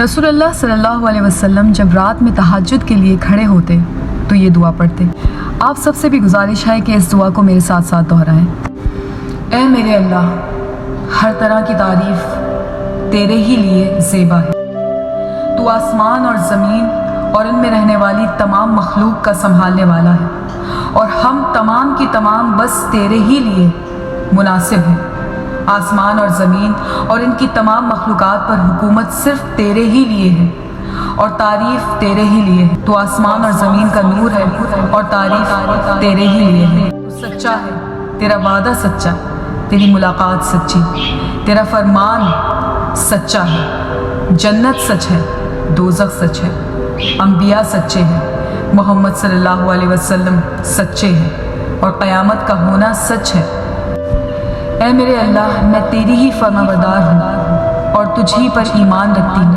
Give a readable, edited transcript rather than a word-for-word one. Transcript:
رسول اللہ صلی اللہ علیہ وسلم جب رات میں تہجد کے لیے کھڑے ہوتے تو یہ دعا پڑھتے۔ آپ سب سے بھی گزارش ہے کہ اس دعا کو میرے ساتھ ساتھ دہرائیں۔ اے میرے اللہ، ہر طرح کی تعریف تیرے ہی لیے زیبا ہے۔ تو آسمان اور زمین اور ان میں رہنے والی تمام مخلوق کا سنبھالنے والا ہے، اور ہم تمام کی تمام بس تیرے ہی لیے مناسب ہیں۔ آسمان اور زمین اور ان کی تمام مخلوقات پر حکومت صرف تیرے ہی لیے ہے اور تعریف تیرے ہی لیے ہے۔ تو آسمان اور زمین کا نور ہے اور تعریف تیرے ہی لیے ہے۔ تو سچا ہے، تیرا وعدہ سچا، تیری ملاقات سچی، تیرا فرمان سچا ہے، جنت سچ ہے، دوزخ سچ ہے، انبیاء سچے ہیں، محمد صلی اللہ علیہ وسلم سچے ہیں، اور قیامت کا ہونا سچ ہے۔ اے میرے اللہ، میں تیری ہی فرما بردار ہوں اور تجھ ہی پر ایمان رکھتی ہوں۔